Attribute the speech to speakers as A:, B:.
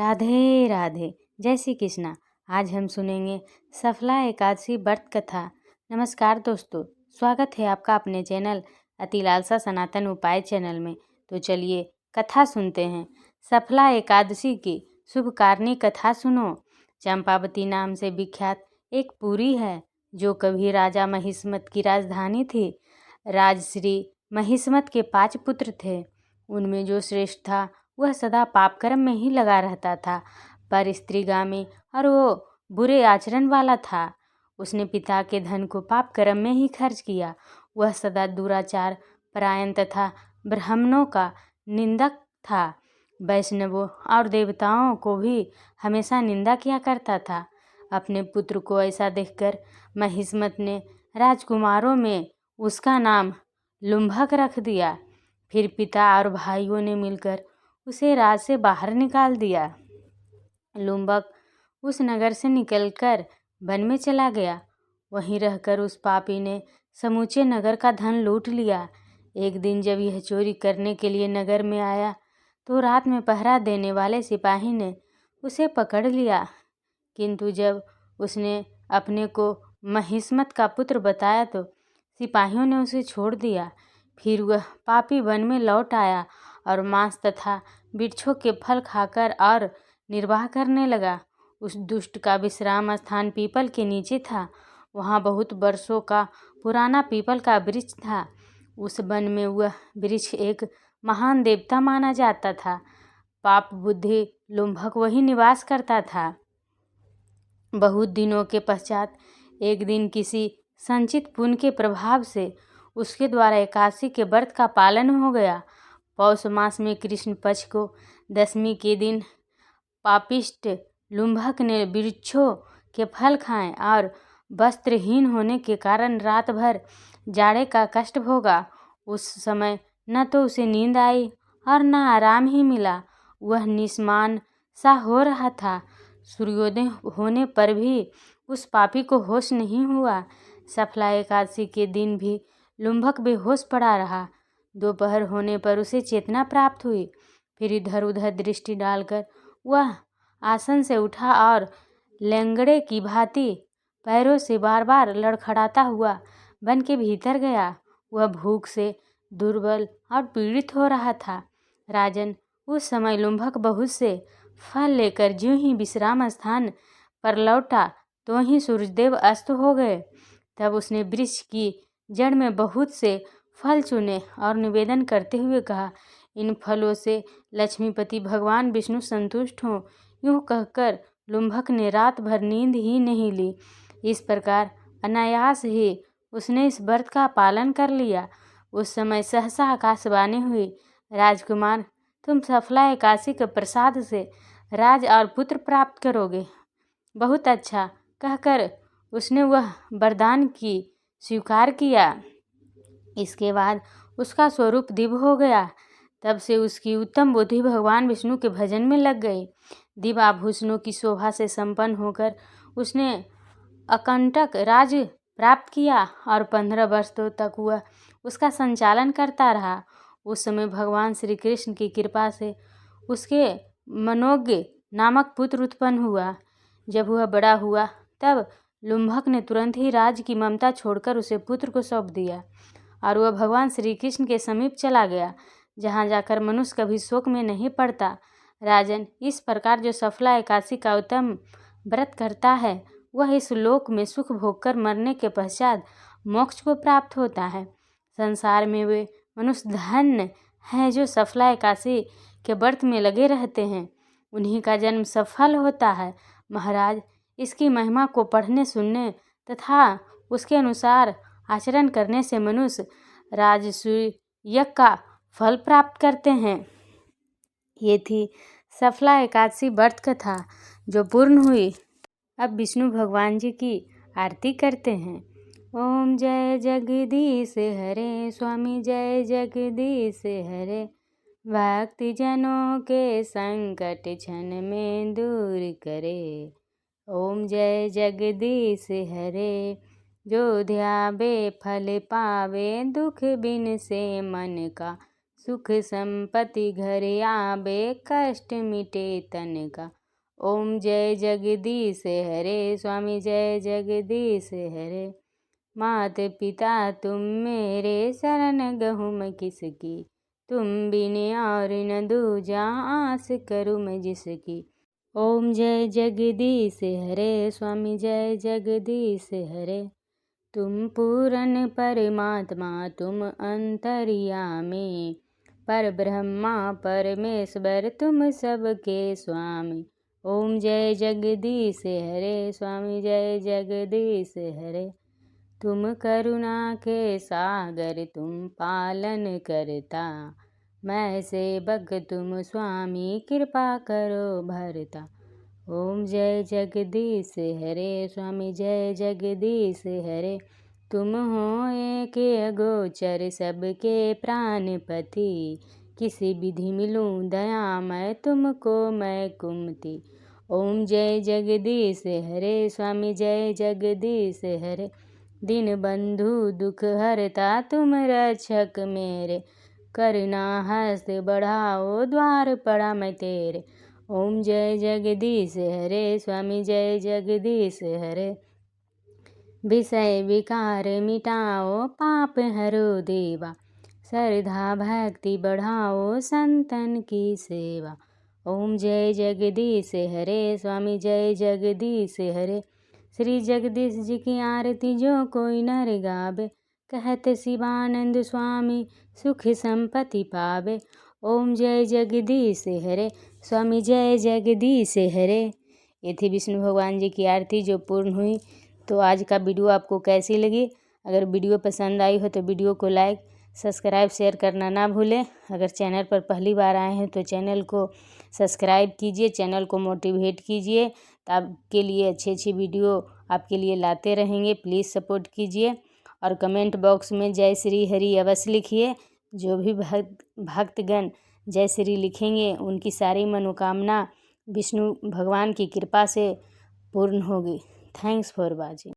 A: राधे राधे। जय श्री कृष्णा। आज हम सुनेंगे सफला एकादशी व्रत कथा। नमस्कार दोस्तों, स्वागत है आपका अपने चैनल अति लालसा सनातन उपाय चैनल में। तो चलिए कथा सुनते हैं। सफला एकादशी की शुभ कारणी कथा सुनो। चंपावती नाम से विख्यात एक पुरी है जो कभी राजा महिष्मत की राजधानी थी। राजश्री महिष्मत के 5 पुत्र थे। उनमें जो श्रेष्ठ था वह सदा पाप कर्म में ही लगा रहता था, पर स्त्रीगामी और वो बुरे आचरण वाला था। उसने पिता के धन को पाप कर्म में ही खर्च किया। वह सदा दुराचार परायण तथा ब्राह्मणों का निंदक था। वैष्णवों और देवताओं को भी हमेशा निंदा किया करता था। अपने पुत्र को ऐसा देखकर महिष्मत ने राजकुमारों में उसका नाम लुम्भक रख दिया। फिर पिता और भाइयों ने मिलकर उसे राज से बाहर निकाल दिया। लुम्बक उस नगर से निकलकर वन में चला गया। वहीं रहकर उस पापी ने समूचे नगर का धन लूट लिया। एक दिन जब यह चोरी करने के लिए नगर में आया तो रात में पहरा देने वाले सिपाही ने उसे पकड़ लिया, किंतु जब उसने अपने को महिष्मत का पुत्र बताया तो सिपाहियों ने उसे छोड़ दिया। फिर वह पापी वन में लौट आया और मांस तथा वृक्षों के फल खाकर और निर्वाह करने लगा। उस दुष्ट का विश्राम स्थान पीपल के नीचे था। वहाँ बहुत वर्षों का पुराना पीपल का वृक्ष था। उस वन में वह वृक्ष एक महान देवता माना जाता था। पाप बुद्धि लुम्भक वही निवास करता था। बहुत दिनों के पश्चात एक दिन किसी संचित पुण्य के प्रभाव से उसके द्वारा एकादशी के व्रत का पालन हो गया। पौष मास में कृष्ण पक्ष को 10वीं के दिन पापिष्ट लुम्भक ने वृक्षों के फल खाए और वस्त्रहीन होने के कारण रात भर जाड़े का कष्ट भोगा। उस समय न तो उसे नींद आई और न आराम ही मिला। वह निस्मान सा हो रहा था। सूर्योदय होने पर भी उस पापी को होश नहीं हुआ। सफला एकादशी के दिन भी लुम्भक बेहोश पड़ा रहा। दोपहर होने पर उसे चेतना प्राप्त हुई। फिर इधर उधर दृष्टि डालकर वह आसन से उठा और लेंगड़े की भांति पैरों से बार बार लड़खड़ाता हुआ वन के भीतर गया। वह भूख से दुर्बल और पीड़ित हो रहा था। राजन, उस समय लुम्भक बहुत से फल लेकर ज्यों ही विश्राम स्थान पर लौटा तो ही सूर्यदेव अस्त हो गए। तब उसने वृक्ष की जड़ में बहुत से फल चुने और निवेदन करते हुए कहा, इन फलों से लक्ष्मीपति भगवान विष्णु संतुष्ट हों। यूँ कहकर लुम्भक ने रात भर नींद ही नहीं ली। इस प्रकार अनायास ही उसने इस व्रत का पालन कर लिया। उस समय सहसा आकाशवाणी हुई, राजकुमार, तुम सफला एकादशी के प्रसाद से राज और पुत्र प्राप्त करोगे। बहुत अच्छा कहकर उसने वह वरदान की स्वीकार किया। इसके बाद उसका स्वरूप दिव्य हो गया। तब से उसकी उत्तम बुद्धि भगवान विष्णु के भजन में लग गई। दिव्य आभूषणों की शोभा से संपन्न होकर उसने अकंटक राज प्राप्त किया और 15 वर्ष तक वह उसका संचालन करता रहा। उस समय भगवान श्री कृष्ण की कृपा से उसके मनोज्ञ नामक पुत्र उत्पन्न हुआ। जब वह बड़ा हुआ तब लुम्भक ने तुरंत ही राज्य की ममता छोड़कर उसे पुत्र को सौंप दिया और वह भगवान श्री कृष्ण के समीप चला गया, जहाँ जाकर मनुष्य कभी शोक में नहीं पड़ता। राजन, इस प्रकार जो सफला एकादशी का उत्तम व्रत करता है वह इस लोक में सुख भोगकर मरने के पश्चात मोक्ष को प्राप्त होता है। संसार में वे मनुष्य धन्य हैं जो सफला एकादशी के व्रत में लगे रहते हैं, उन्हीं का जन्म सफल होता है। महाराज, इसकी महिमा को पढ़ने सुनने तथा उसके अनुसार आचरण करने से मनुष्य राजसूय यज्ञ का फल प्राप्त करते हैं। ये थी सफला एकादशी व्रत कथा जो पूर्ण हुई। अब विष्णु भगवान जी की आरती करते हैं। ओम जय जगदीश हरे, स्वामी जय जगदीश हरे, भक्ति जनों के संकट क्षण में दूर करे। ओम जय जगदीश हरे, जो ध्यावे फल पावे, दुख बिन से मन का सुख संपत्ति घर आवे, कष्ट मिटे तन का। ओम जय जगदीश हरे, स्वामी जय जगदीश हरे। मात पिता तुम मेरे, शरण गहूँ मैं किसकी। तुम बिन और न दूजा, आस करूँ मैं जिसकी। ओम जय जगदीश हरे, स्वामी जय जगदीश हरे। तुम पूर्ण परमात्मा, तुम अंतर्यामी। पर ब्रह्मा परमेश्वर, तुम सबके स्वामी। ओम जय जगदीश हरे, स्वामी जय जगदीश हरे। तुम करुणा के सागर, तुम पालन करता। मैं सेवक तुम स्वामी, कृपा करो भरता। ओम जय जगदीश हरे, स्वामी जय जगदीश हरे। तुम हो एक अगोचर, सबके प्राणपति। किसी विधि मिलूं दया मैं, तुमको मैं कुमति। ओम जय जगदीश हरे, स्वामी जय जगदीश हरे। दिन बंधु दुख हरता, तुम रक्षक मेरे। करुणा हस्त बढ़ाओ, द्वार पड़ा मैं तेरे। ओम जय जगदीश हरे, स्वामी जय जगदीश हरे। विषय विकार मिटाओ, पाप हरो देवा। श्रद्धा भक्ति बढ़ाओ, संतन की सेवा। ओम जय जगदीश हरे, स्वामी जय जगदीश हरे। श्री जगदीश जी की आरती जो कोई नर गावे, कहत शिवानंद स्वामी सुख संपत्ति पावे। ओम जय जगदीश हरे, स्वामी जय जगदीश हरे। ये थी विष्णु भगवान जी की आरती जो पूर्ण हुई। तो आज का वीडियो आपको कैसी लगी? अगर वीडियो पसंद आई हो तो वीडियो को लाइक सब्सक्राइब शेयर करना ना भूलें। अगर चैनल पर पहली बार आए हैं तो चैनल को सब्सक्राइब कीजिए, चैनल को मोटिवेट कीजिए। तो आपके लिए अच्छी अच्छी वीडियो आपके लिए लाते रहेंगे। प्लीज़ सपोर्ट कीजिए और कमेंट बॉक्स में जय श्री हरि अवश्य लिखिए। जो भी भक्तगण जय श्री लिखेंगे उनकी सारी मनोकामना विष्णु भगवान की कृपा से पूर्ण होगी। Thanks for watching.